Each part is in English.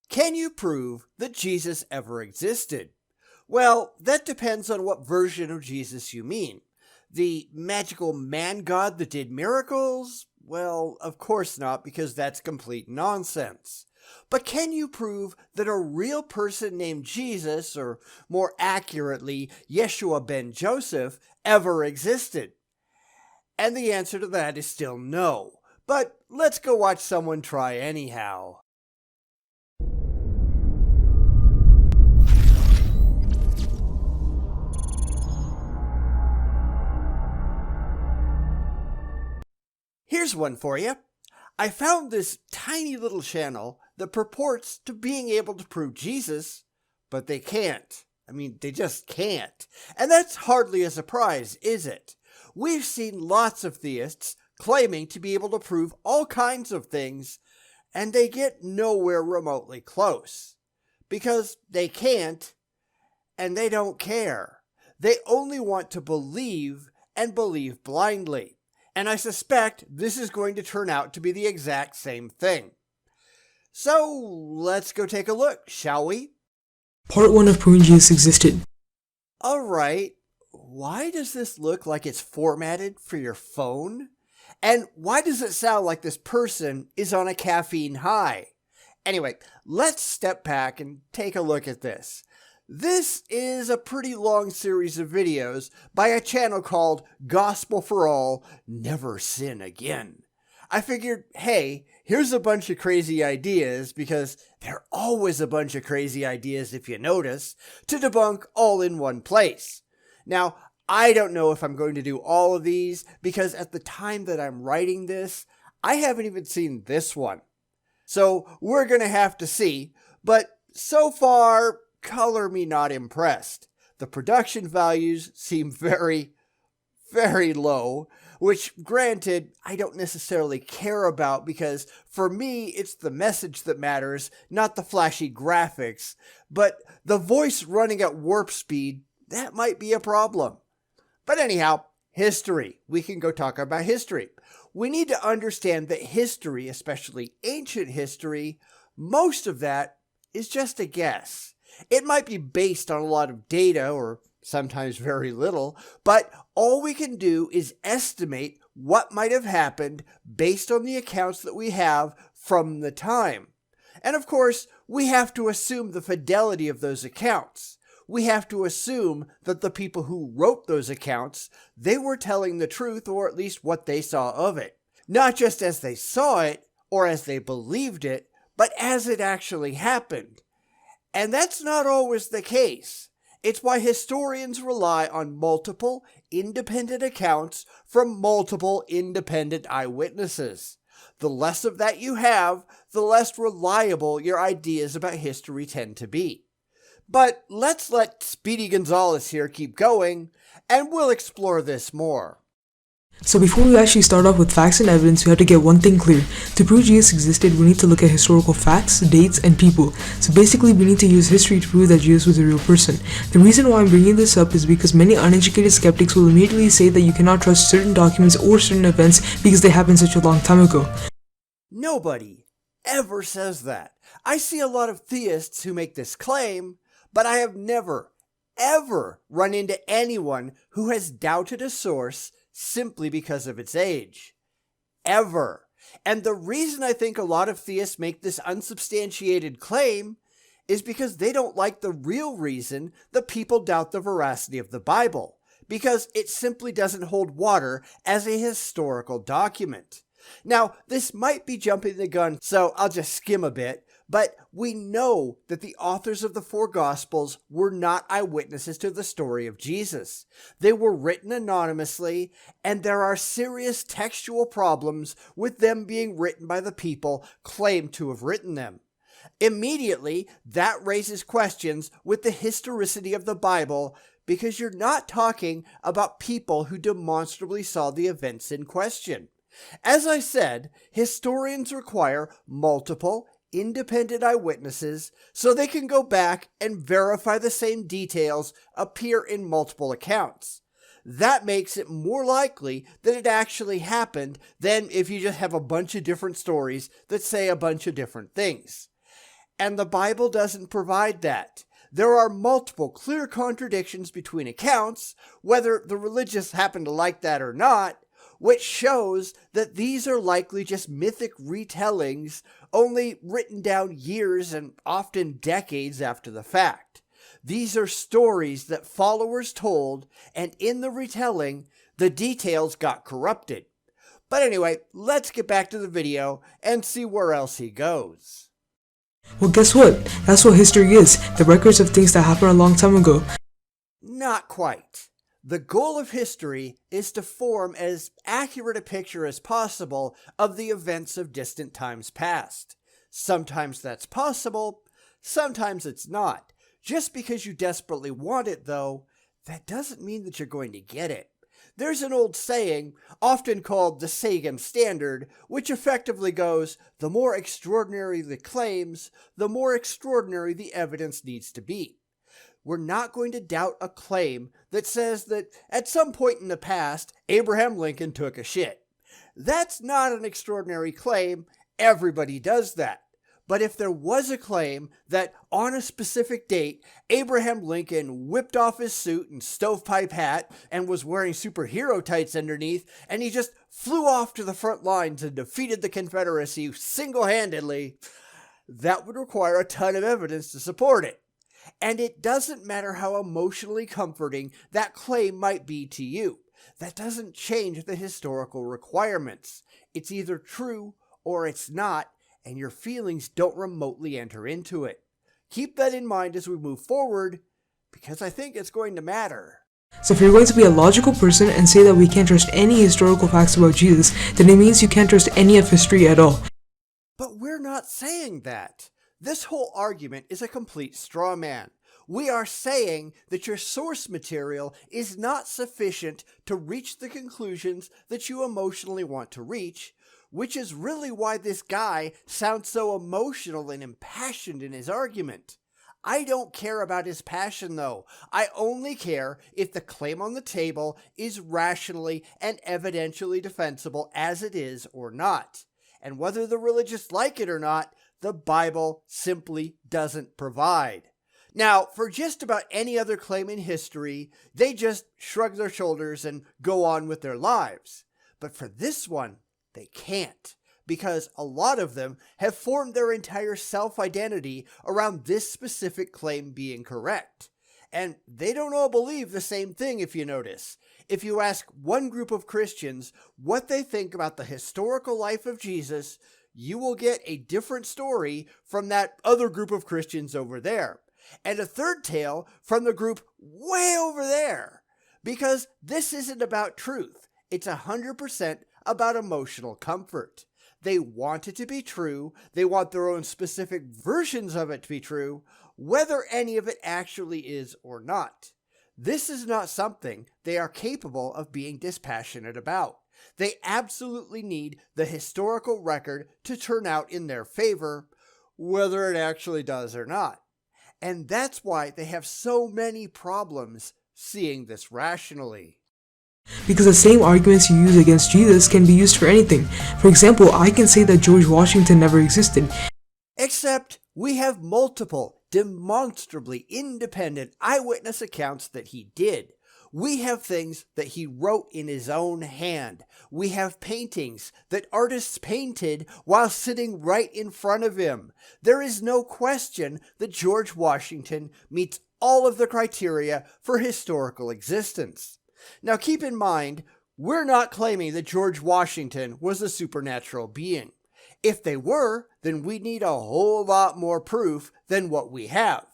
Can you prove that Jesus ever existed? Well, that depends on what version of Jesus you mean. The magical man god that did miracles? Well, of course not, because that's complete nonsense. But can you prove that a real person named Jesus, or more accurately, Yeshua ben Joseph, ever existed? And the answer to that is still no. But let's go watch someone try anyhow. Here's one for you. I found this tiny little channel that purports to being able to prove Jesus, but they can't. They just can't. And that's hardly a surprise, is it? We've seen lots of theists claiming to be able to prove all kinds of things, and they get nowhere remotely close. Because they can't, and they don't care. They only want to believe, and believe blindly. And I suspect this is going to turn out to be the exact same thing. So let's go take a look, shall we? Part 1 of Proving Jesus Existed. Alright, why does this look like it's formatted for your phone? And why does it sound like this person is on a caffeine high? Anyway, let's step back and take a look at this. This is a pretty long series of videos by a channel called Gospel for All, Never Sin Again. I figured, hey, here's a bunch of crazy ideas, because there are always a bunch of crazy ideas if you notice, to debunk all in one place. Now, I don't know if I'm going to do all of these, because at the time that I'm writing this, I haven't even seen this one. So we're going to have to see, but so far, color me not impressed. The production values seem very, very low, which granted, I don't necessarily care about, because for me, it's the message that matters, not the flashy graphics. But the voice running at warp speed, that might be a problem. But anyhow, history. We can go talk about history. We need to understand that history, especially ancient history, most of that is just a guess. It might be based on a lot of data, or sometimes very little, but all we can do is estimate what might have happened based on the accounts that we have from the time. And of course, we have to assume the fidelity of those accounts. We have to assume that the people who wrote those accounts, they were telling the truth, or at least what they saw of it. Not just as they saw it, or as they believed it, but as it actually happened. And that's not always the case. It's why historians rely on multiple, independent accounts from multiple independent eyewitnesses. The less of that you have, the less reliable your ideas about history tend to be. But let's let Speedy Gonzales here keep going, and we'll explore this more. So before we actually start off with facts and evidence, we have to get one thing clear. To prove Jesus existed, we need to look at historical facts, dates, and people. So basically, we need to use history to prove that Jesus was a real person. The reason why I'm bringing this up is because many uneducated skeptics will immediately say that you cannot trust certain documents or certain events because they happened such a long time ago. Nobody ever says that. I see a lot of theists who make this claim, but I have never, ever run into anyone who has doubted a source simply because of its age. Ever. And the reason I think a lot of theists make this unsubstantiated claim is because they don't like the real reason that people doubt the veracity of the Bible, because it simply doesn't hold water as a historical document. Now, this might be jumping the gun, so I'll just skim a bit, but we know that the authors of the four Gospels were not eyewitnesses to the story of Jesus. They were written anonymously, and there are serious textual problems with them being written by the people claimed to have written them. Immediately, that raises questions with the historicity of the Bible, because you're not talking about people who demonstrably saw the events in question. As I said, historians require multiple, independent eyewitnesses so they can go back and verify the same details appear in multiple accounts. That makes it more likely that it actually happened than if you just have a bunch of different stories that say a bunch of different things. And the Bible doesn't provide that. There are multiple clear contradictions between accounts, whether the religious happen to like that or not, which shows that these are likely just mythic retellings, only written down years and often decades after the fact. These are stories that followers told, and in the retelling, the details got corrupted. But anyway, let's get back to the video and see where else he goes. Well, guess what? That's what history is, the records of things that happened a long time ago. Not quite. The goal of history is to form as accurate a picture as possible of the events of distant times past. Sometimes that's possible, sometimes it's not. Just because you desperately want it, though, that doesn't mean that you're going to get it. There's an old saying, often called the Sagan Standard, which effectively goes, the more extraordinary the claims, the more extraordinary the evidence needs to be. We're not going to doubt a claim that says that at some point in the past, Abraham Lincoln took a shit. That's not an extraordinary claim. Everybody does that. But if there was a claim that on a specific date, Abraham Lincoln whipped off his suit and stovepipe hat and was wearing superhero tights underneath, and he just flew off to the front lines and defeated the Confederacy single-handedly, that would require a ton of evidence to support it. And it doesn't matter how emotionally comforting that claim might be to you. That doesn't change the historical requirements. It's either true or it's not, and your feelings don't remotely enter into it. Keep that in mind as we move forward, because I think it's going to matter. So if you're going to be a logical person and say that we can't trust any historical facts about Jesus, then it means you can't trust any of history at all. But we're not saying that. This whole argument is a complete straw man. We are saying that your source material is not sufficient to reach the conclusions that you emotionally want to reach, which is really why this guy sounds so emotional and impassioned in his argument. I don't care about his passion, though. I only care if the claim on the table is rationally and evidentially defensible as it is or not. And whether the religious like it or not, the Bible simply doesn't provide. Now, for just about any other claim in history, they just shrug their shoulders and go on with their lives. But for this one, they can't, because a lot of them have formed their entire self-identity around this specific claim being correct. And they don't all believe the same thing, if you notice. If you ask one group of Christians what they think about the historical life of Jesus, you will get a different story from that other group of Christians over there. And a third tale from the group way over there. Because this isn't about truth. It's 100% about emotional comfort. They want it to be true. They want their own specific versions of it to be true, whether any of it actually is or not. This is not something they are capable of being dispassionate about. They absolutely need the historical record to turn out in their favor, whether it actually does or not. And that's why they have so many problems seeing this rationally. Because the same arguments you use against Jesus can be used for anything. For example, I can say that George Washington never existed. Except we have multiple, demonstrably independent eyewitness accounts that he did. We have things that he wrote in his own hand. We have paintings that artists painted while sitting right in front of him. There is no question that George Washington meets all of the criteria for historical existence. Now keep in mind, we're not claiming that George Washington was a supernatural being. If they were, then we'd need a whole lot more proof than what we have.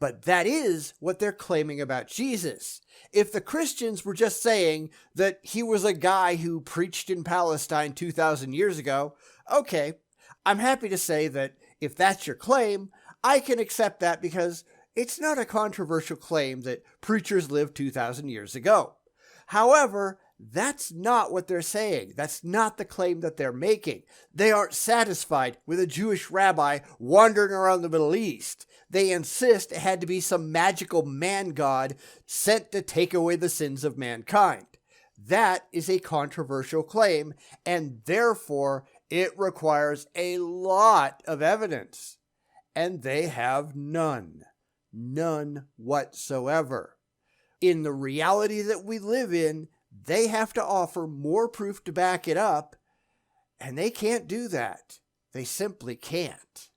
But that is what they're claiming about Jesus. If the Christians were just saying that he was a guy who preached in Palestine 2,000 years ago, okay, I'm happy to say that if that's your claim, I can accept that because it's not a controversial claim that preachers lived 2,000 years ago. However, that's not what they're saying. That's not the claim that they're making. They aren't satisfied with a Jewish rabbi wandering around the Middle East. They insist it had to be some magical man god sent to take away the sins of mankind. That is a controversial claim, and therefore it requires a lot of evidence. and they have none. None whatsoever. In the reality that we live in, they have to offer more proof to back it up, and they can't do that. They simply can't.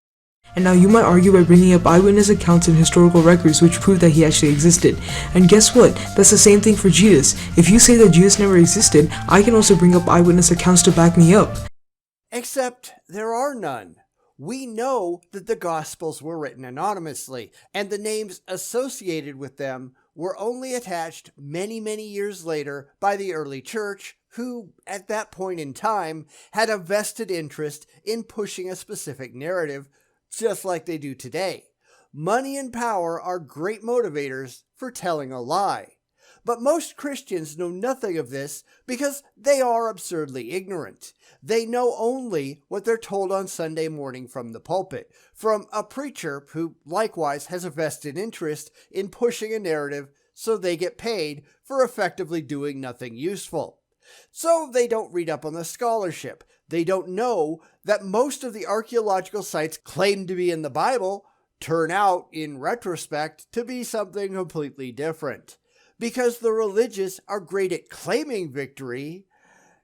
And now you might argue by bringing up eyewitness accounts and historical records which prove that he actually existed. And guess what? That's the same thing for Jesus. If you say that Jesus never existed, I can also bring up eyewitness accounts to back me up. Except there are none. We know that the Gospels were written anonymously, and the names associated with them were only attached many, many years later by the early church, who, at that point in time, had a vested interest in pushing a specific narrative, just like they do today. Money and power are great motivators for telling a lie. But most Christians know nothing of this because they are absurdly ignorant. They know only what they're told on Sunday morning from the pulpit, from a preacher who likewise has a vested interest in pushing a narrative so they get paid for effectively doing nothing useful. So they don't read up on the scholarship. They don't know that most of the archaeological sites claimed to be in the Bible turn out, in retrospect, to be something completely different. Because the religious are great at claiming victory,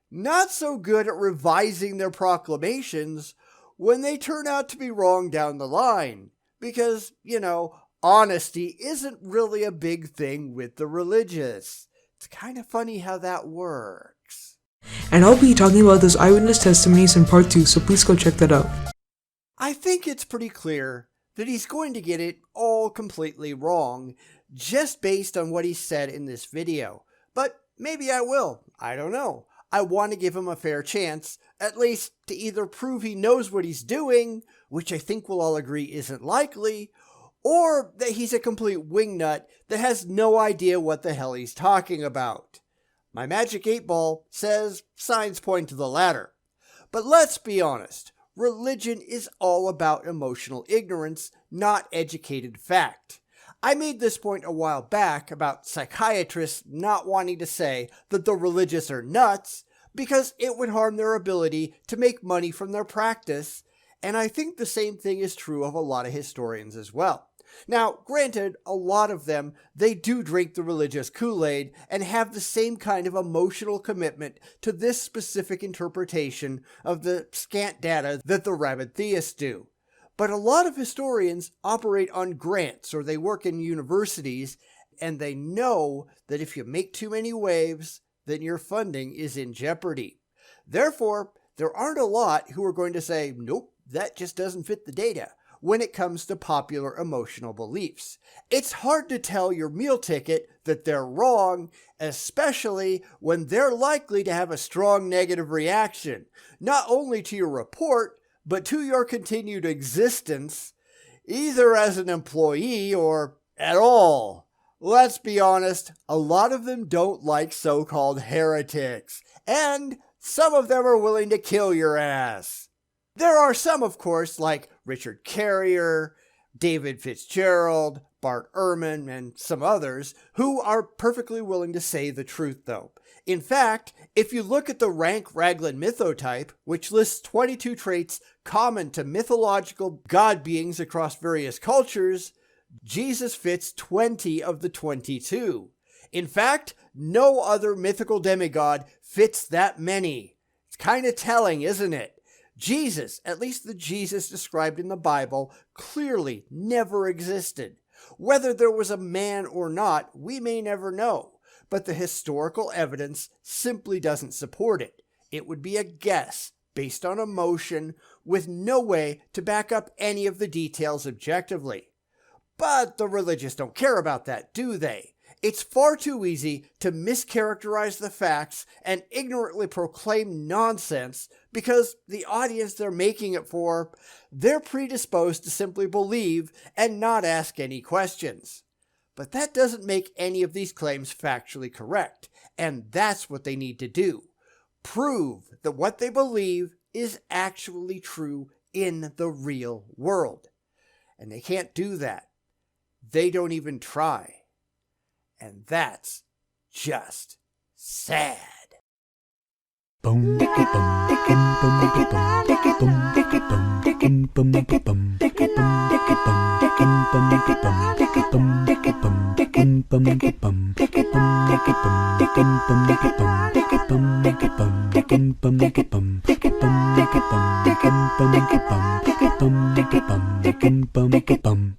not so good at revising their proclamations when they turn out to be wrong down the line. Because, honesty isn't really a big thing with the religious. It's kind of funny how that works. And I'll be talking about those eyewitness testimonies in part 2, so please go check that out. I think it's pretty clear that he's going to get it all completely wrong, just based on what he said in this video. But maybe I will. I don't know. I want to give him a fair chance, at least to either prove he knows what he's doing, which I think we'll all agree isn't likely, or that he's a complete wingnut that has no idea what the hell he's talking about. My magic 8-ball says signs point to the latter. But let's be honest, religion is all about emotional ignorance, not educated fact. I made this point a while back about psychiatrists not wanting to say that the religious are nuts because it would harm their ability to make money from their practice, and I think the same thing is true of a lot of historians as well. Now, granted, a lot of them, they do drink the religious Kool-Aid and have the same kind of emotional commitment to this specific interpretation of the scant data that the rabid theists do. But a lot of historians operate on grants or they work in universities, and they know that if you make too many waves, then your funding is in jeopardy. Therefore, there aren't a lot who are going to say, nope, that just doesn't fit the data when it comes to popular emotional beliefs. It's hard to tell your meal ticket that they're wrong, especially when they're likely to have a strong negative reaction, not only to your report, but to your continued existence, either as an employee or at all. Let's be honest, a lot of them don't like so-called heretics, and some of them are willing to kill your ass. There are some, of course, like Richard Carrier, David Fitzgerald, Bart Ehrman, and some others, who are perfectly willing to say the truth, though. In fact, if you look at the rank Raglan mythotype, which lists 22 traits common to mythological god beings across various cultures, Jesus fits 20 of the 22. In fact, no other mythical demigod fits that many. It's kind of telling, isn't it? Jesus, at least the Jesus described in the Bible, clearly never existed. Whether there was a man or not, we may never know, but the historical evidence simply doesn't support it. It would be a guess based on emotion with no way to back up any of the details objectively. But the religious don't care about that, do they? It's far too easy to mischaracterize the facts and ignorantly proclaim nonsense because the audience they're making it for, they're predisposed to simply believe and not ask any questions. But that doesn't make any of these claims factually correct, and that's what they need to do. Prove that what they believe is actually true in the real world. And they can't do that. They don't even try. And that's just sad. bum.